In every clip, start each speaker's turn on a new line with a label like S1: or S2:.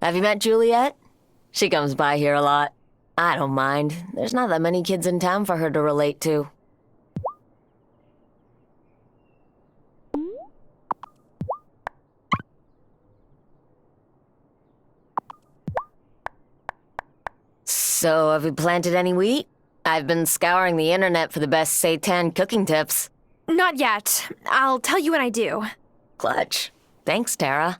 S1: Have you met Juliet? She comes by here a lot. I don't mind. There's not that many kids in town for her to relate to. So, have you planted any wheat? I've been scouring the internet for the best seitan cooking tips.
S2: Not yet. I'll tell you when I do.
S1: Clutch. Thanks, Tara.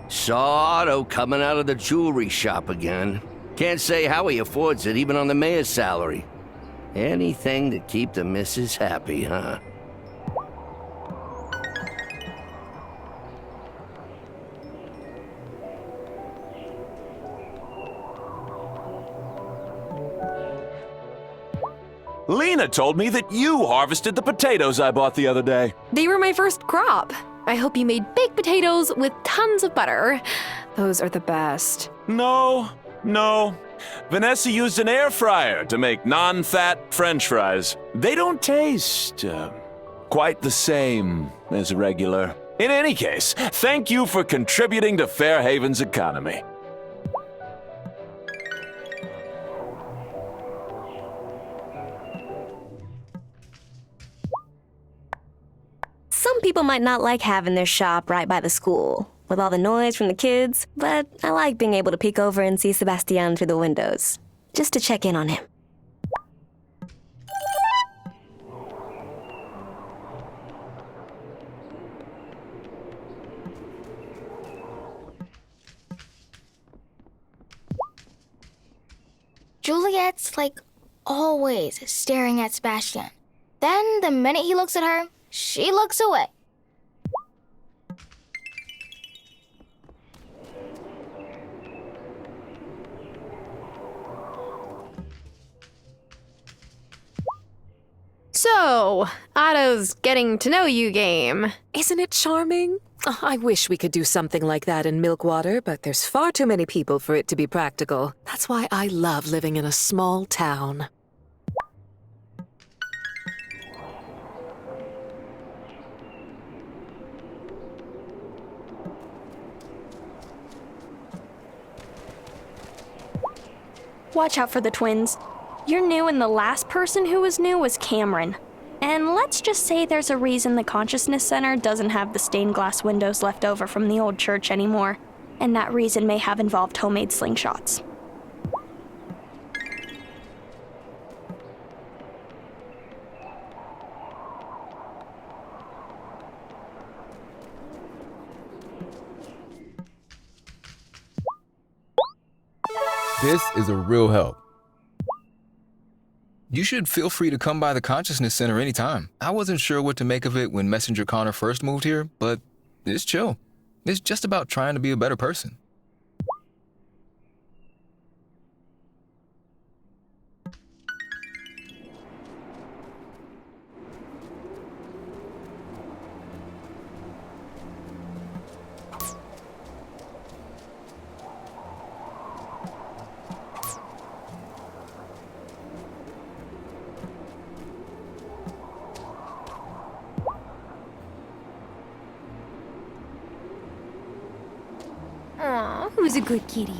S3: Saw Otto coming out of the jewelry shop again. Can't say how he affords it, even on the mayor's salary. Anything to keep the missus happy, huh?
S4: Lena told me that you harvested the potatoes I bought the other day.
S2: They were my first crop. I hope you made baked potatoes with tons of butter. Those are the best.
S4: No. Vanessa used an air fryer to make non-fat French fries. They don't taste quite the same as regular. In any case, thank you for contributing to Fairhaven's economy.
S5: Some people might not like having their shop right by the school, with all the noise from the kids, but I like being able to peek over and see Sebastian through the windows, just to check in on him.
S6: Juliet's, like, always staring at Sebastian. Then, the minute he looks at her, she looks away.
S2: So, Otto's getting to know you game.
S7: Isn't it charming? Oh, I wish we could do something like that in Milkwater, but there's far too many people for it to be practical. That's why I love living in a small town.
S2: Watch out for the twins. You're new and the last person who was new was Cameron. And let's just say there's a reason the Consciousness Center doesn't have the stained glass windows left over from the old church anymore. And that reason may have involved homemade slingshots.
S8: This is a real help. You should feel free to come by the Consciousness Center anytime. I wasn't sure what to make of it when Messenger Connor first moved here, but it's chill. It's just about trying to be a better person.
S2: Aw, who's a good kitty?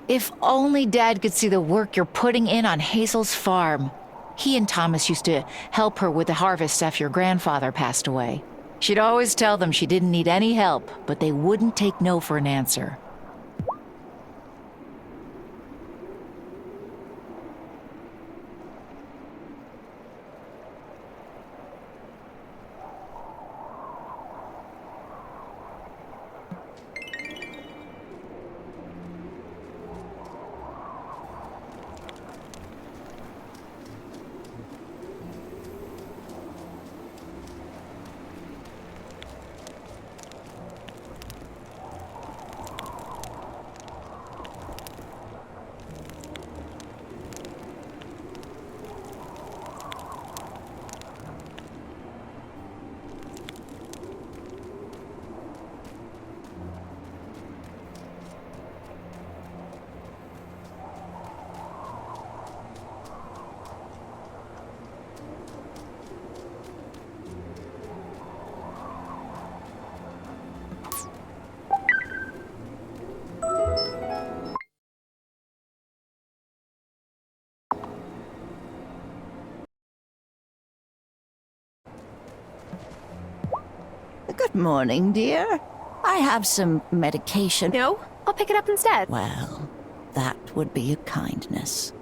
S9: If only Dad could see the work you're putting in on Hazel's farm. He and Thomas used to help her with the harvest after your grandfather passed away. She'd always tell them she didn't need any help, but they wouldn't take no for an answer.
S10: Good morning, dear. I have some medication.
S2: No, I'll pick it up instead.
S10: Well, that would be a kindness.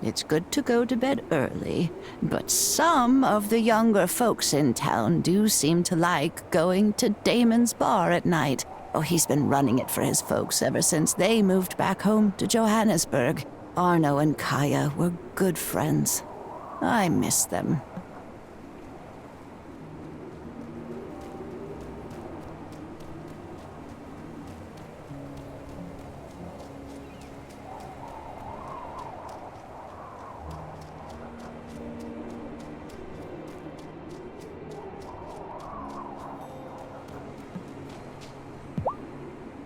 S10: It's good to go to bed early, but some of the younger folks in town do seem to like going to Damon's bar at night. Oh, he's been running it for his folks ever since they moved back home to Johannesburg. Arno and Kaya were good friends. I miss them.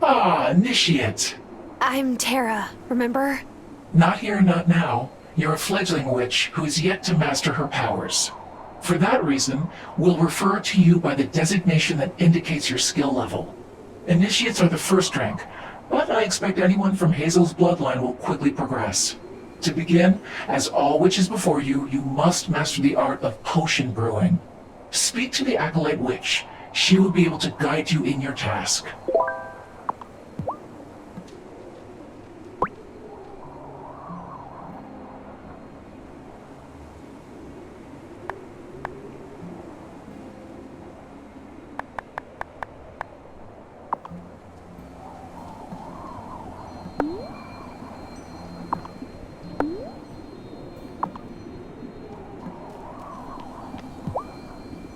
S11: Ah, Initiate.
S2: I'm Tara, remember?
S11: Not here, not now. You're a fledgling witch who is yet to master her powers. For that reason, we'll refer to you by the designation that indicates your skill level. Initiates are the first rank, but I expect anyone from Hazel's bloodline will quickly progress. To begin, as all witches before you, you must master the art of potion brewing. Speak to the Acolyte Witch. She will be able to guide you in your task.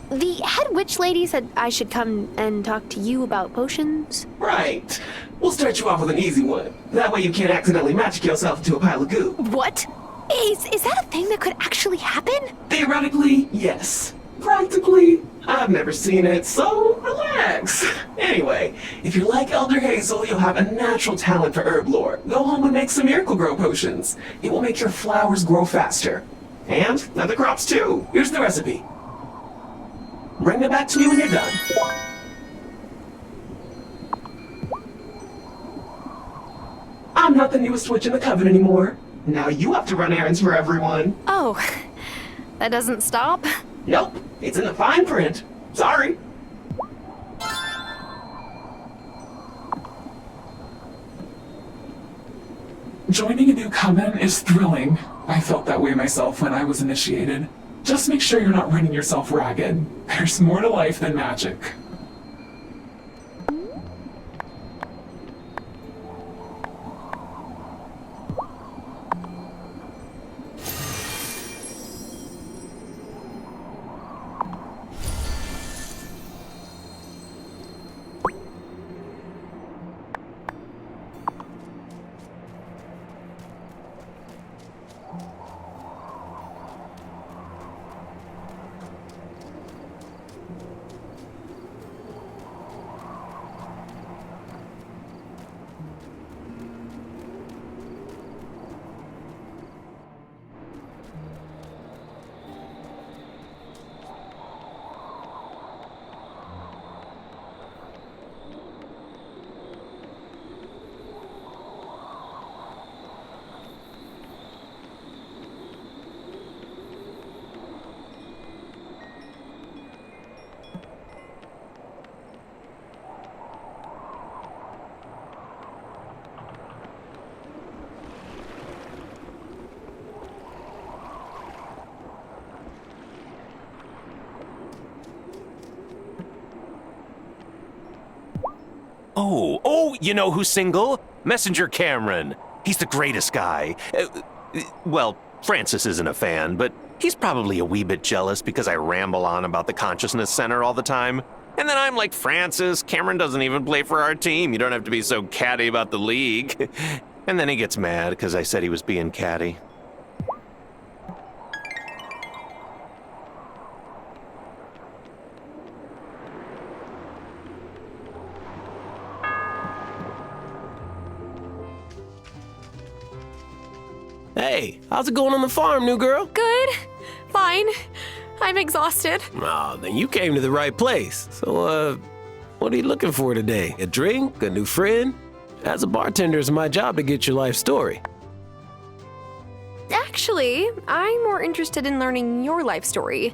S2: The head witch lady said I should come and talk to you about potions.
S12: Right. We'll start you off with an easy one. That way you can't accidentally magic yourself into a pile of goo.
S2: What? Is that a thing that could actually happen?
S12: Theoretically, yes. Practically, I've never seen it, so relax. Anyway, if you're like Elder Hazel, you'll have a natural talent for herb lore. Go home and make some miracle grow potions. It will make your flowers grow faster. And other crops too. Here's the recipe. Bring it back to me when you're done. I'm not the newest witch in the coven anymore. Now you have to run errands for everyone.
S2: Oh, that doesn't stop?
S12: Nope, it's in the fine print. Sorry.
S11: Joining a new coven is thrilling. I felt that way myself when I was initiated. Just make sure you're not running yourself ragged. There's more to life than magic.
S4: Oh, you know who's single? Messenger Cameron. He's the greatest guy. Well, Francis isn't a fan, but he's probably a wee bit jealous because I ramble on about the Consciousness Center all the time. And then I'm like, Francis, Cameron doesn't even play for our team. You don't have to be so catty about the league. And then he gets mad because I said he was being catty.
S13: Hey, how's it going on the farm, new girl?
S2: Good. Fine. I'm exhausted.
S13: Oh, then you came to the right place. So, what are you looking for today? A drink? A new friend? As a bartender, it's my job to get your life story.
S2: Actually, I'm more interested in learning your life story.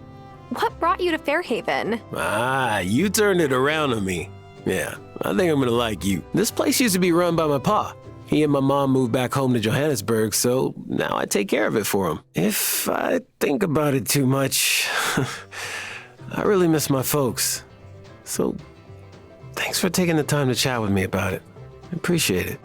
S2: what brought you to Fairhaven?
S13: Ah, you turned it around on me. Yeah, I think I'm gonna like you. This place used to be run by my pa. He and my mom moved back home to Johannesburg, so now I take care of it for him. If I think about it too much, I really miss my folks. So, thanks for taking the time to chat with me about it. I appreciate it.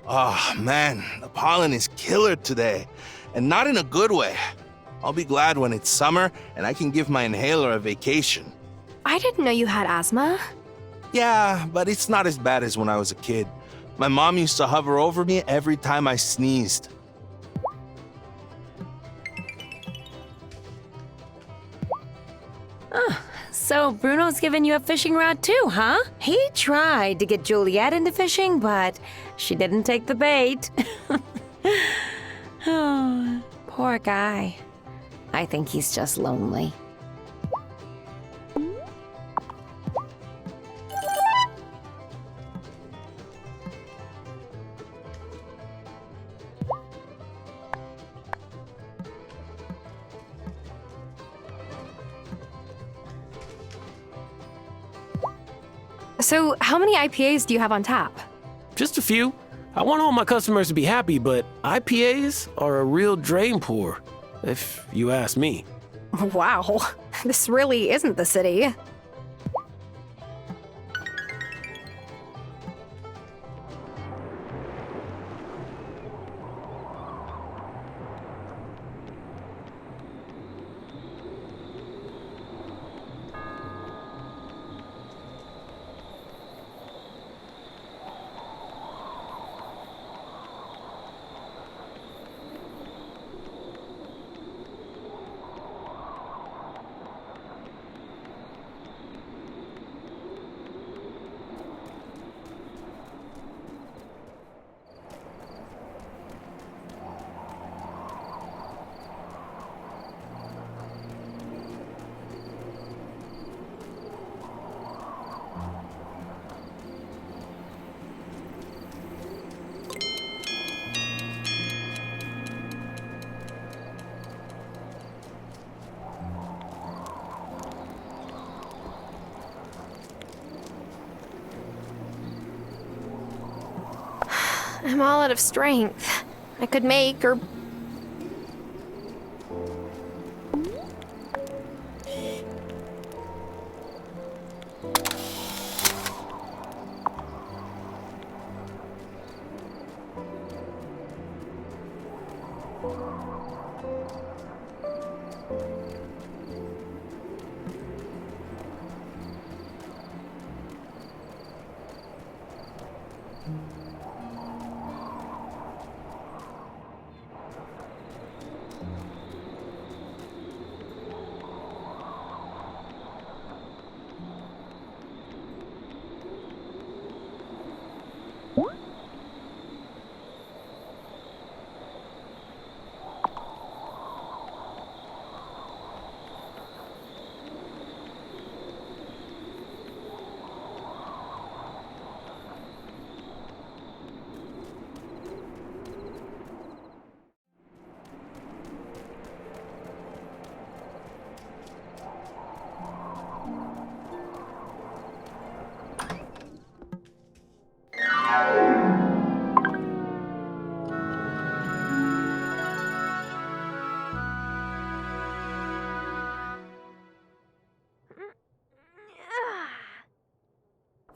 S14: Oh, man, the pollen is killer today, and not in a good way. I'll be glad when it's summer and I can give my inhaler a vacation.
S2: I didn't know you had asthma.
S14: Yeah, but it's not as bad as when I was a kid. My mom used to hover over me every time I sneezed.
S15: So Bruno's giving you a fishing rod too, huh? He tried to get Juliet into fishing, but she didn't take the bait. Oh, poor guy. I think he's just lonely.
S2: So, how many IPAs do you have on tap?
S13: Just a few. I want all my customers to be happy, but IPAs are a real drain pour, if you ask me.
S2: Wow, this really isn't the city. I'm all out of strength. I could make or...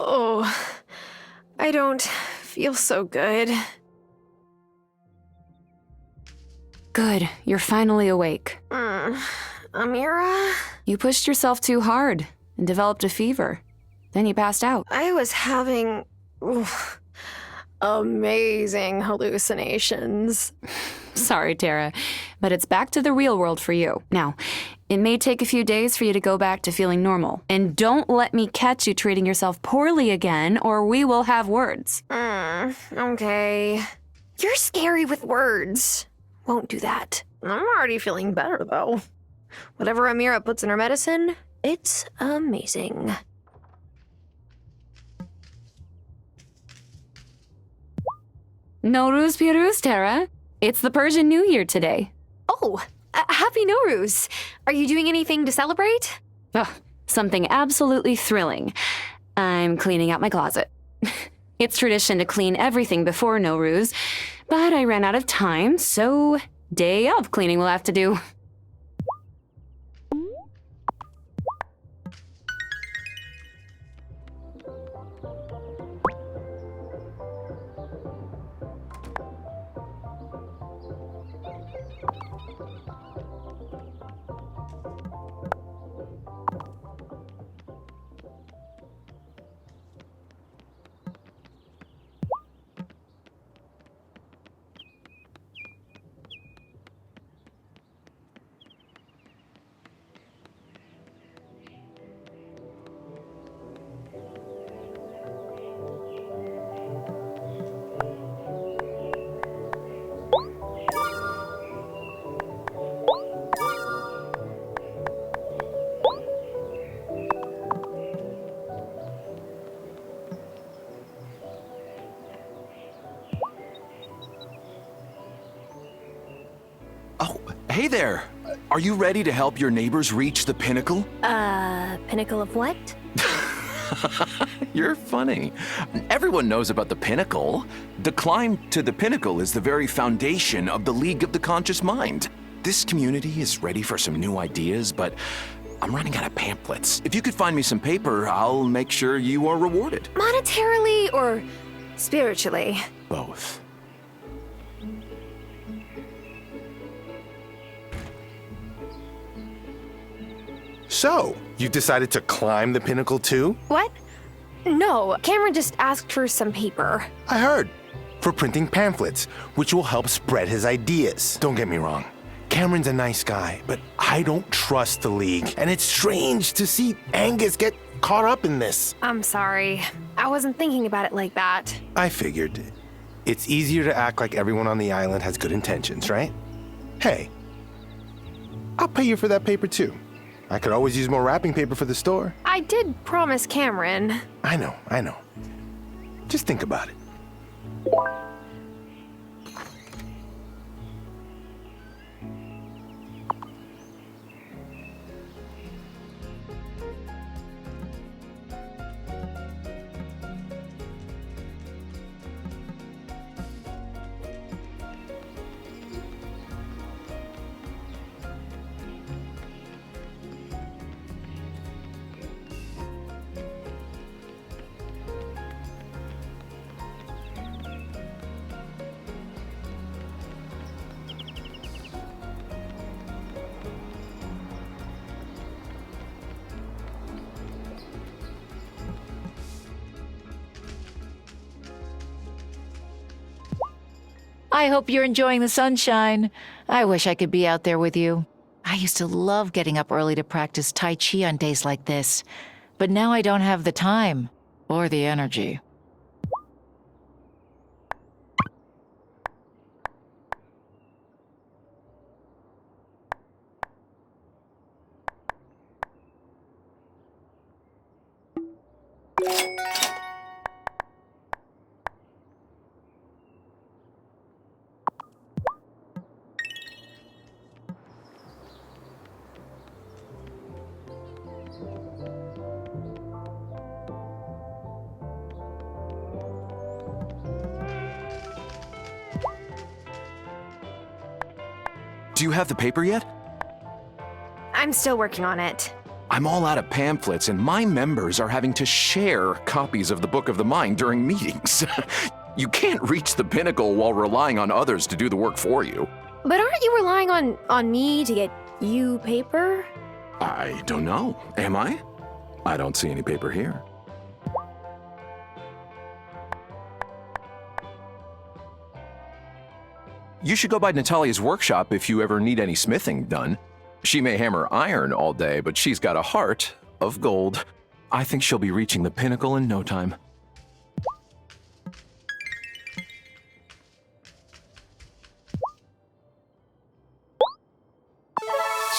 S2: Oh, I don't feel so good.
S16: Good, you're finally awake.
S2: Amira?
S16: You pushed yourself too hard and developed a fever. Then you passed out.
S2: I was having amazing hallucinations.
S16: Sorry, Tara, but it's back to the real world for you. Now, it may take a few days for you to go back to feeling normal. And don't let me catch you treating yourself poorly again, or we will have words.
S2: Okay. You're scary with words. Won't do that. I'm already feeling better, though. Whatever Amira puts in her medicine, it's amazing.
S16: Nowruz Piruz, Tara. It's the Persian New Year today.
S17: Oh, happy Nowruz. Are you doing anything to celebrate?
S16: Oh, something absolutely thrilling. I'm cleaning out my closet. It's tradition to clean everything before Nowruz, but I ran out of time, so day of cleaning will have to do.
S18: Hey there! Are you ready to help your neighbors reach the pinnacle?
S2: Pinnacle of what?
S18: You're funny. Everyone knows about the pinnacle. The climb to the pinnacle is the very foundation of the League of the Conscious Mind. This community is ready for some new ideas, but I'm running out of pamphlets. If you could find me some paper, I'll make sure you are rewarded.
S17: Monetarily or spiritually?
S18: Both.
S19: So, you decided to climb the pinnacle too?
S17: What? No, Cameron just asked for some paper.
S19: I heard. For printing pamphlets, which will help spread his ideas. Don't get me wrong. Cameron's a nice guy, but I don't trust the League, and it's strange to see Angus get caught up in this.
S17: I'm sorry. I wasn't thinking about it like that.
S19: I figured. It's easier to act like everyone on the island has good intentions, right? Hey, I'll pay you for that paper too. I could always use more wrapping paper for the store.
S17: I did promise Cameron.
S19: I know. Just think about it.
S9: I hope you're enjoying the sunshine. I wish I could be out there with you. I used to love getting up early to practice Tai Chi on days like this, but now I don't have the time or the energy.
S18: Do you have the paper yet?
S17: I'm still working on it.
S18: I'm all out of pamphlets, and my members are having to share copies of the Book of the Mind during meetings. You can't reach the pinnacle while relying on others to do the work for you.
S17: But aren't you relying on me to get you paper?
S18: I don't know. Am I? I don't see any paper here. You should go by Natalia's workshop if you ever need any smithing done. She may hammer iron all day, but she's got a heart of gold. I think she'll be reaching the pinnacle in no time.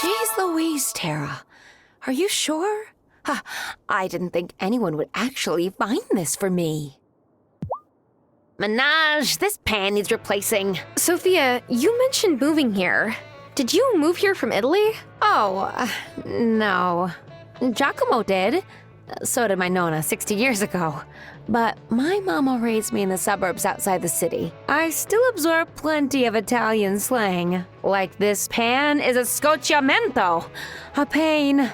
S15: Jeez Louise, Tara. Are you sure? I didn't think anyone would actually find this for me. Minaj, this pan needs replacing.
S17: Sophia, you mentioned moving here. Did you move here from Italy?
S15: Oh, no. Giacomo did. So did my Nonna 60 years ago. But my mama raised me in the suburbs outside the city. I still absorb plenty of Italian slang. Like this pan is a scocciamento. A pain.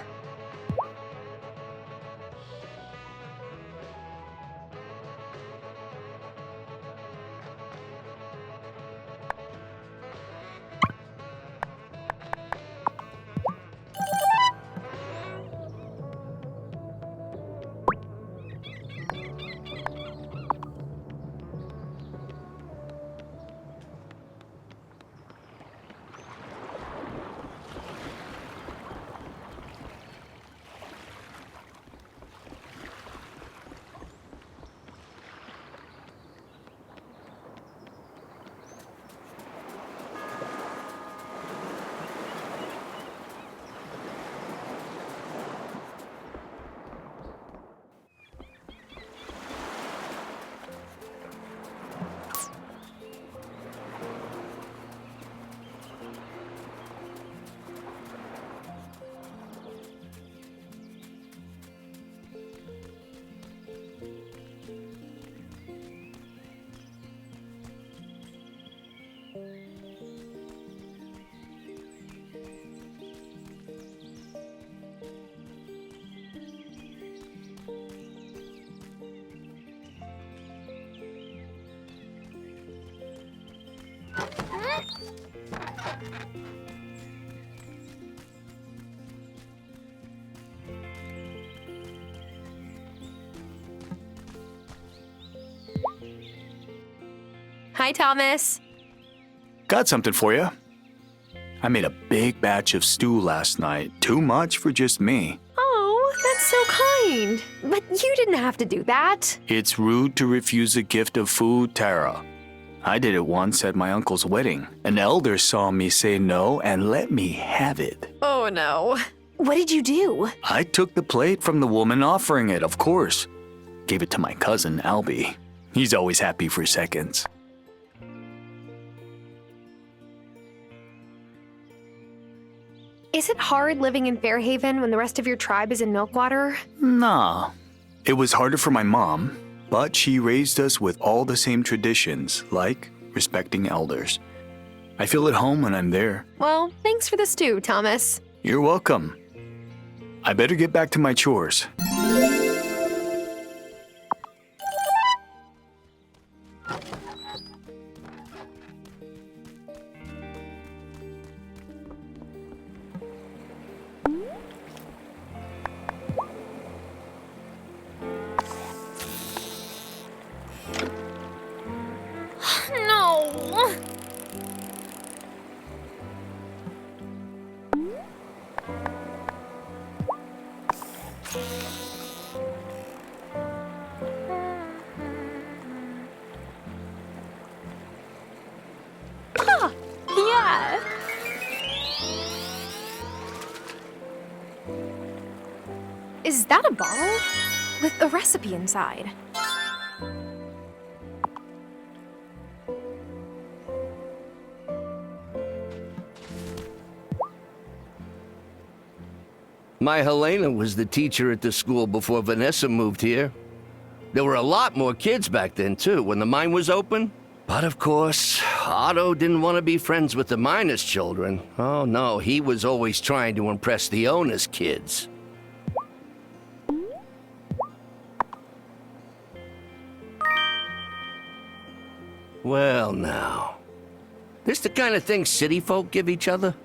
S17: Hi, Thomas.
S20: Got something for you. I made a big batch of stew last night. Too much for just me.
S17: Oh, that's so kind. But you didn't have to do that.
S20: It's rude to refuse a gift of food, Tara. I did it once at my uncle's wedding. An elder saw me say no and let me have it.
S17: Oh, no. What did you do?
S20: I took the plate from the woman offering it, of course. Gave it to my cousin, Albie. He's always happy for seconds.
S17: Is it hard living in Fairhaven when the rest of your tribe is in Milkwater?
S20: Nah. It was harder for my mom, but she raised us with all the same traditions, like respecting elders. I feel at home when I'm there.
S17: Well, thanks for the stew, Thomas.
S20: You're welcome. I better get back to my chores.
S6: No!
S17: Ah, yeah. Is that a bottle? With a recipe inside.
S3: My Helena was the teacher at the school before Vanessa moved here. There were a lot more kids back then, too, when the mine was open. But of course, Otto didn't want to be friends with the miners' children. Oh no, he was always trying to impress the owner's kids. Well now, this the kind of thing city folk give each other?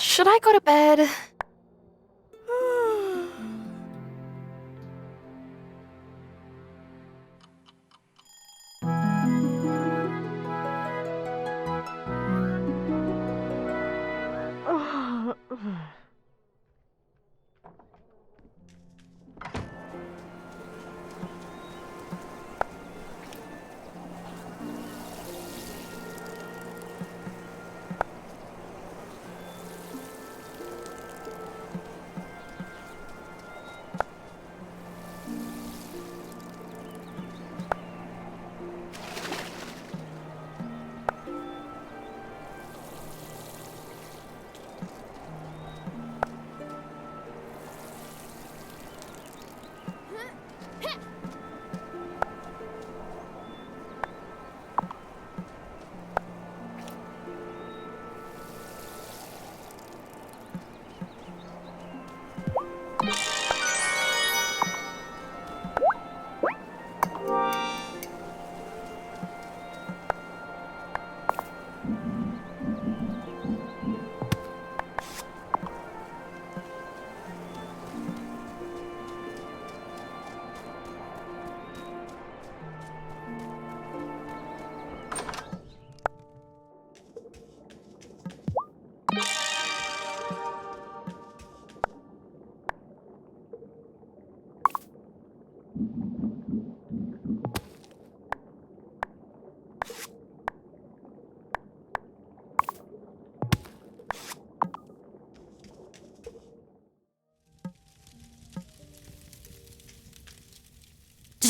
S17: Should I go to bed?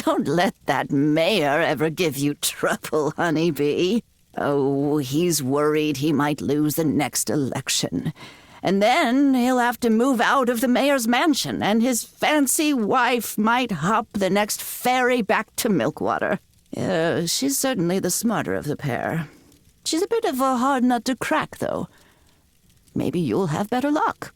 S10: Don't let that mayor ever give you trouble, honeybee. Oh, he's worried he might lose the next election. And then he'll have to move out of the mayor's mansion, and his fancy wife might hop the next ferry back to Milkwater. She's certainly the smarter of the pair. She's a bit of a hard nut to crack, though. Maybe you'll have better luck.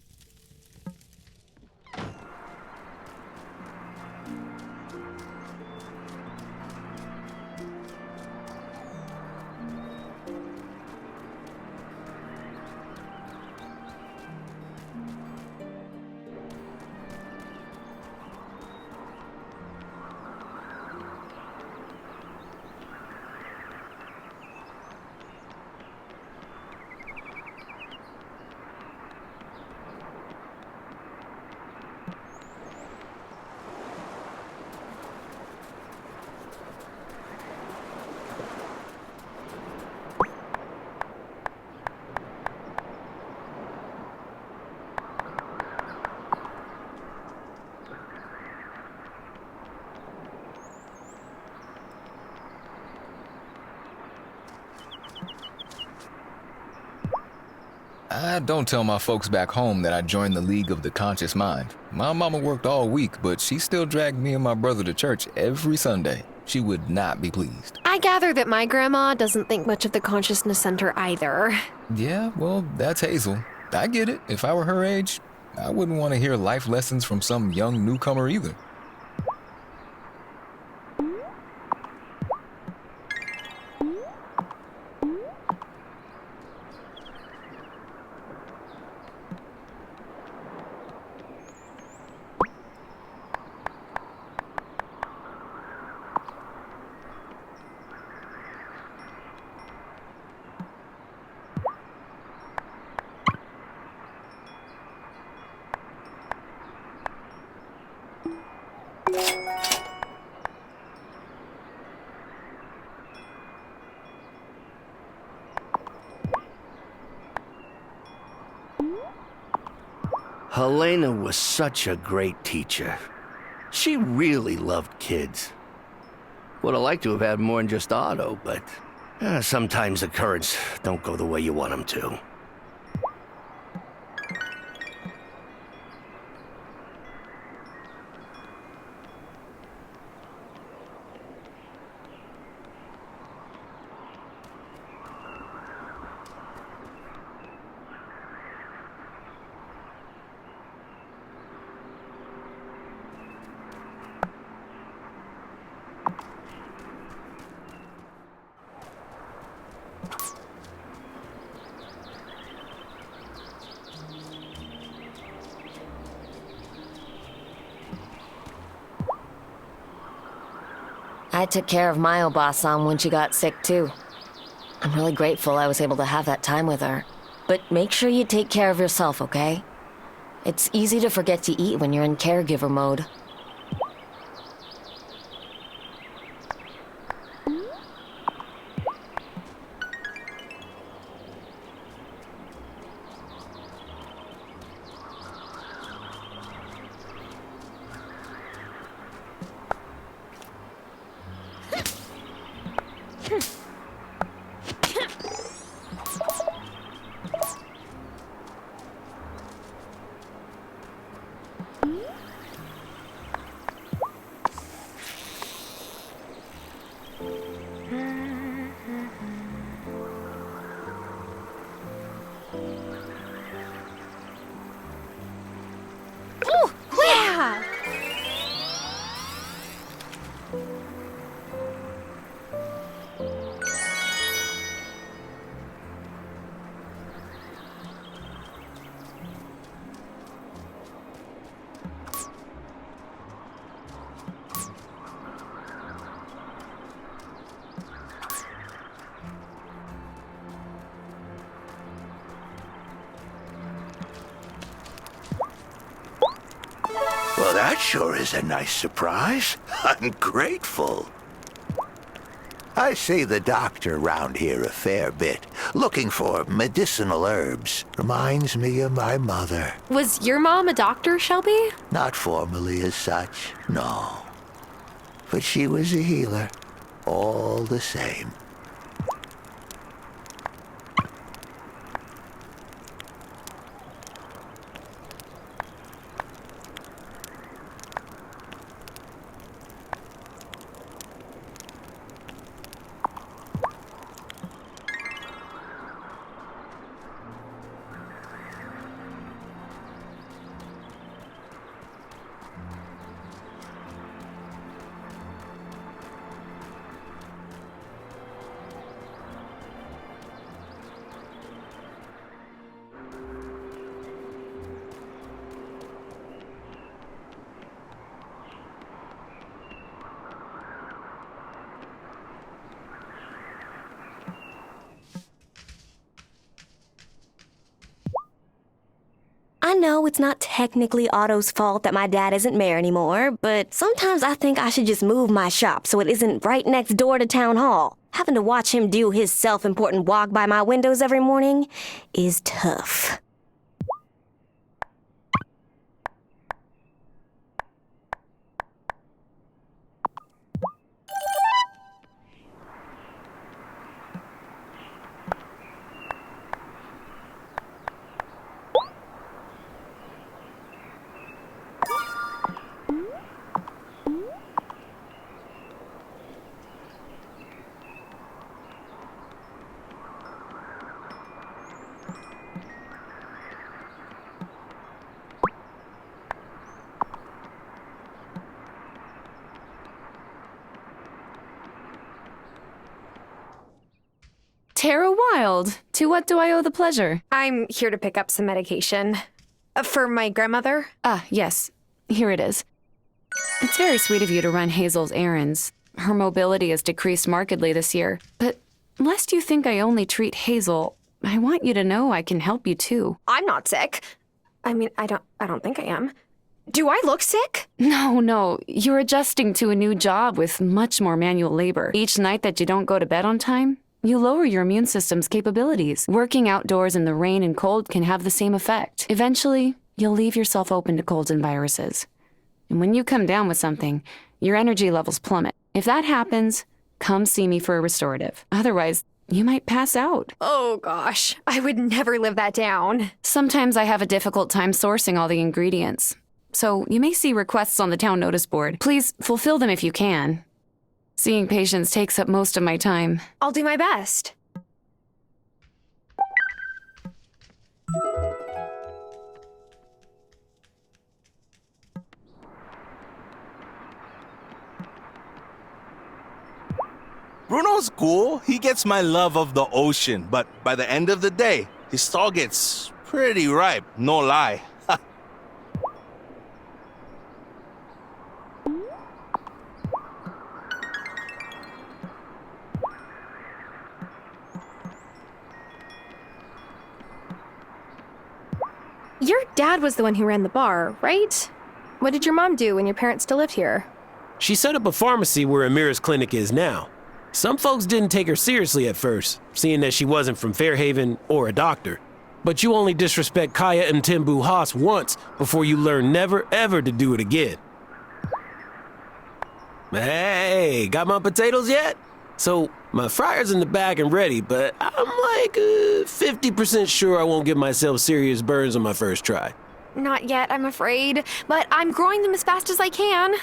S8: I don't tell my folks back home that I joined the League of the Conscious Mind. My mama worked all week, but she still dragged me and my brother to church every Sunday. She would not be pleased.
S17: I gather that my grandma doesn't think much of the Consciousness Center either.
S8: Yeah, well, that's Hazel. I get it. If I were her age, I wouldn't want to hear life lessons from some young newcomer either.
S3: Helena was such a great teacher. She really loved kids. Would have liked to have had more than just Otto, but sometimes the currents don't go the way you want them to.
S1: I took care of my Obasan when she got sick too. I'm really grateful I was able to have that time with her. But make sure you take care of yourself, okay? It's easy to forget to eat when you're in caregiver mode.
S17: Yeah!
S21: Well, that sure is a nice surprise. I'm grateful. I see the doctor round here a fair bit, looking for medicinal herbs. Reminds me of my mother.
S17: Was your mom a doctor, Shelby?
S21: Not formally as such, no. But she was a healer, all the same.
S5: I know it's not technically Otto's fault that my dad isn't mayor anymore, but sometimes I think I should just move my shop so it isn't right next door to town hall. Having to watch him do his self-important walk by my windows every morning is tough.
S16: Tara Wylde, to what do I owe the pleasure?
S17: I'm here to pick up some medication. For my grandmother?
S16: Ah, yes. Here it is. It's very sweet of you to run Hazel's errands. Her mobility has decreased markedly this year. But lest you think I only treat Hazel, I want you to know I can help you too.
S17: I'm not sick. I mean, I don't think I am. Do I look sick?
S16: No. You're adjusting to a new job with much more manual labor. Each night that you don't go to bed on time, you lower your immune system's capabilities. Working outdoors in the rain and cold can have the same effect. Eventually, you'll leave yourself open to colds and viruses. And when you come down with something, your energy levels plummet. If that happens, come see me for a restorative. Otherwise, you might pass out.
S17: Oh gosh, I would never live that down.
S16: Sometimes I have a difficult time sourcing all the ingredients. So you may see requests on the town notice board. Please fulfill them if you can. Seeing patients takes up most of my time.
S17: I'll do my best.
S14: Bruno's cool. He gets my love of the ocean, but by the end of the day, his stall gets pretty ripe, no lie.
S17: Dad was the one who ran the bar, right? What did your mom do when your parents still lived here?
S13: She set up a pharmacy where Amira's clinic is now. Some folks didn't take her seriously at first, seeing that she wasn't from Fairhaven or a doctor. But you only disrespect Kaya and Timbu Haas once before you learn never ever to do it again. Hey, got my potatoes yet? So, my fryer's in the back and ready, but I'm like 50% sure I won't give myself serious burns on my first try.
S17: Not yet, I'm afraid, but I'm growing them as fast as I can.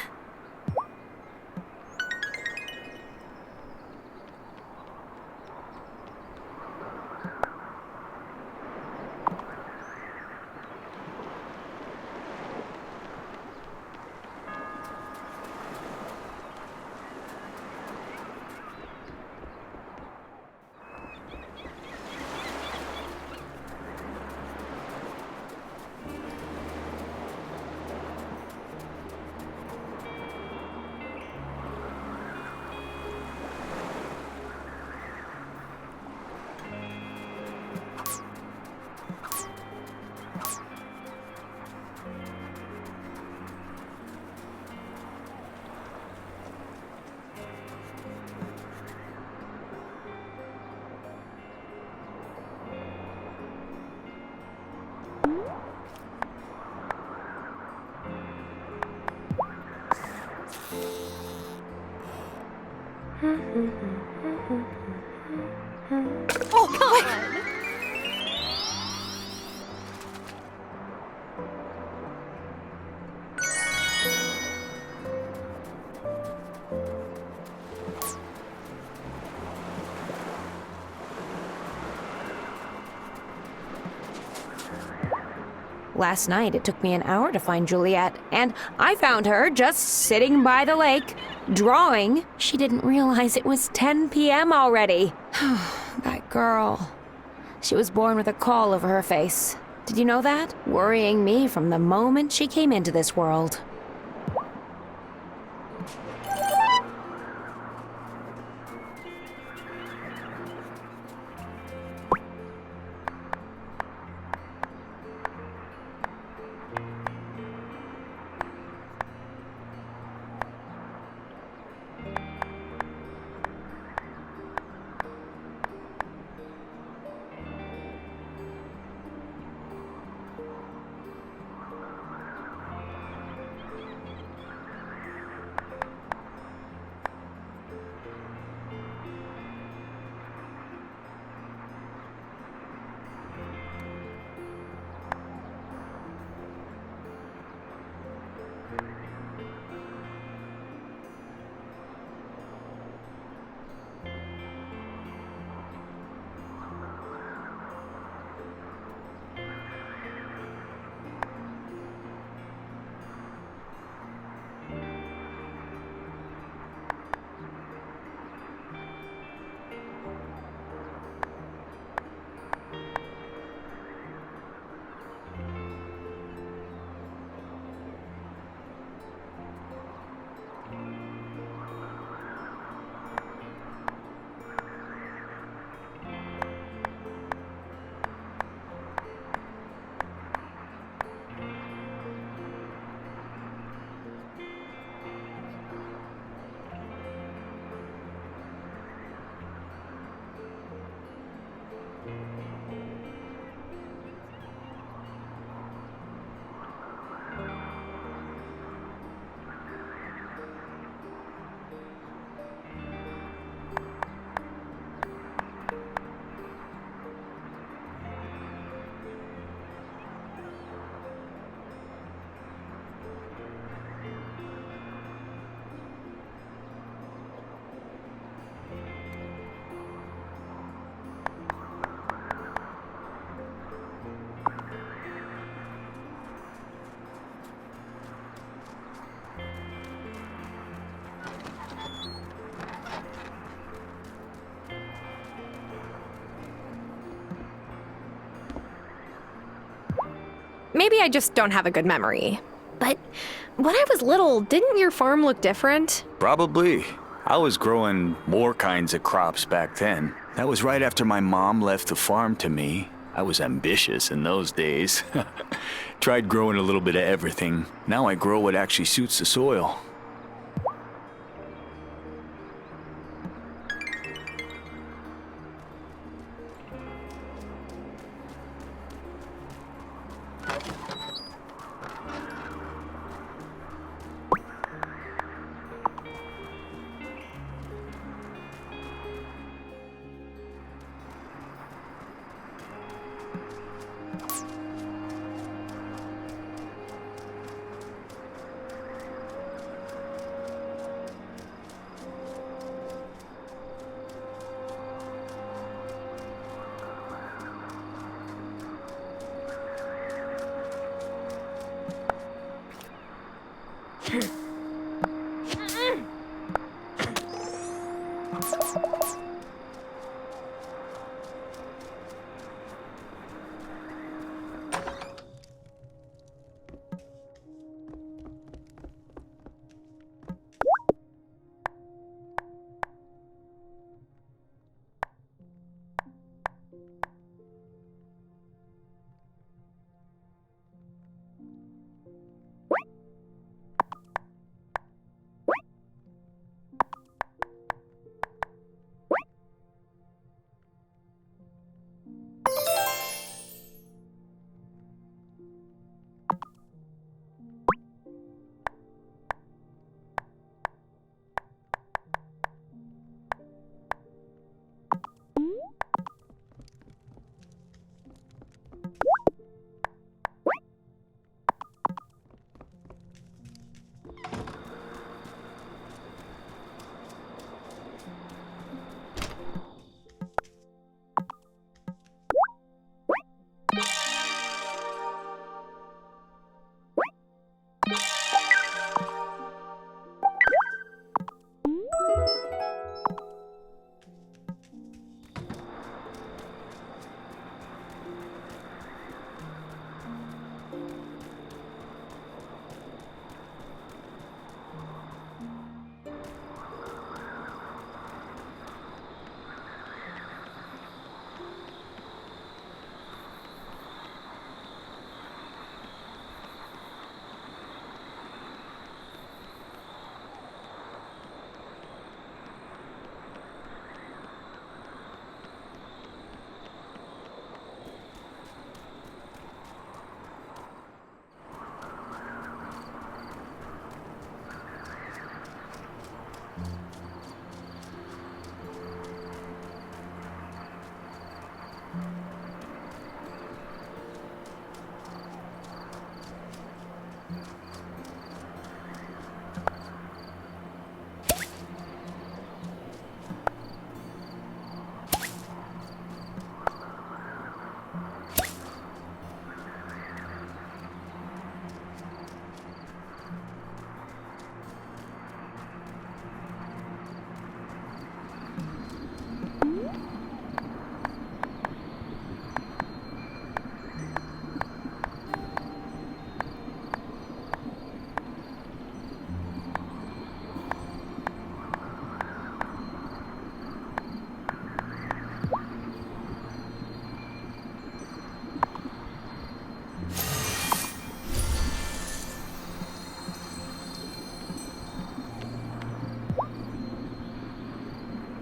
S17: Oh, God!
S15: Last night, it took me an hour to find Juliet, and I found her just sitting by the lake, drawing. She didn't realize it was 10 p.m. already. That girl. She was born with a caul over her face. Did you know that? Worrying me from the moment she came into this world.
S17: Maybe I just don't have a good memory. But when I was little, didn't your farm look different?
S20: Probably. I was growing more kinds of crops back then. That was right after my mom left the farm to me. I was ambitious in those days. Tried growing a little bit of everything. Now I grow what actually suits the soil.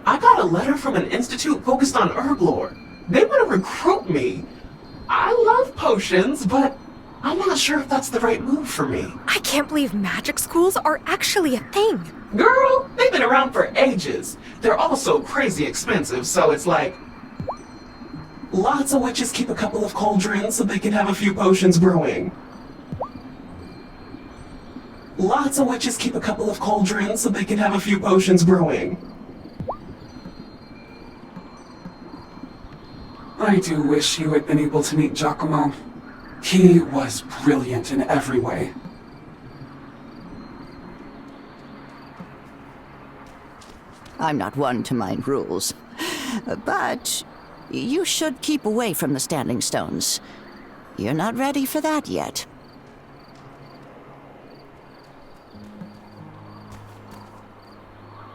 S12: I got a letter from an institute focused on herb lore. They want to recruit me. I love potions, but I'm not sure if that's the right move for me.
S17: I can't believe magic schools are actually a thing.
S12: Girl, they've been around for ages. They're also crazy expensive, so it's like... Lots of witches keep a couple of cauldrons so they can have a few potions brewing. Lots of witches keep a couple of cauldrons so they can have a few potions brewing.
S11: I do wish you had been able to meet Giacomo. He was brilliant in every way.
S10: I'm not one to mind rules, but you should keep away from the Standing Stones. You're not ready for that yet.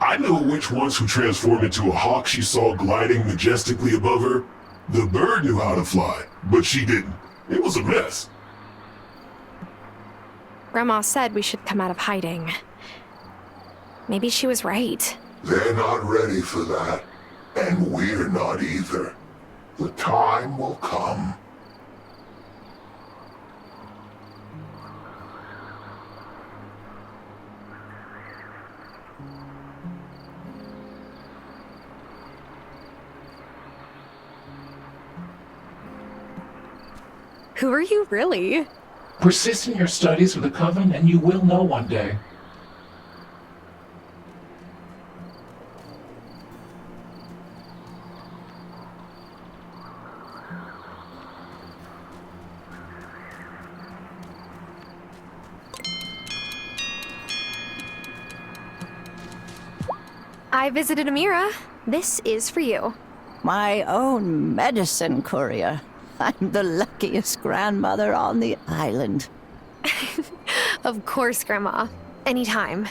S7: I know which ones who transformed into a hawk she saw gliding majestically above her. The bird knew how to fly, but she didn't. It was a mess.
S17: Grandma said we should come out of hiding. Maybe she was right.
S7: They're not ready for that, and we're not either. The time will come.
S17: Who are you really?
S11: Persist in your studies with the Coven, and you will know one day.
S17: I visited Amira. This is for you.
S10: My own medicine courier. I'm the luckiest grandmother on the island.
S17: Of course, Grandma. Anytime.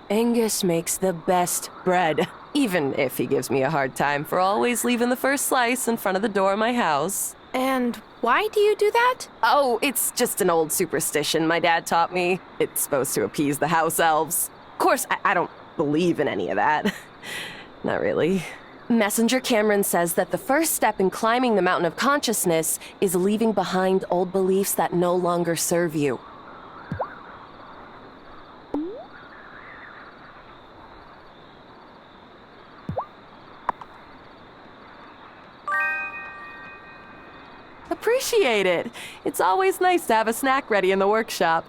S22: Angus makes the best bread, even if he gives me a hard time for always leaving the first slice in front of the door of my house.
S17: And why do you do that?
S22: Oh, it's just an old superstition my dad taught me. It's supposed to appease the house elves. Of course, I don't believe in any of that. Not really. Messenger Cameron says that the first step in climbing the mountain of consciousness is leaving behind old beliefs that no longer serve you. Appreciate it. It's always nice to have a snack ready in the workshop.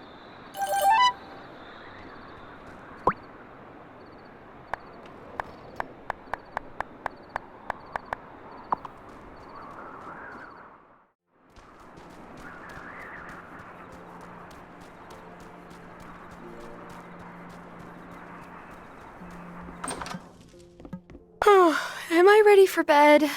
S17: Am I ready for bed?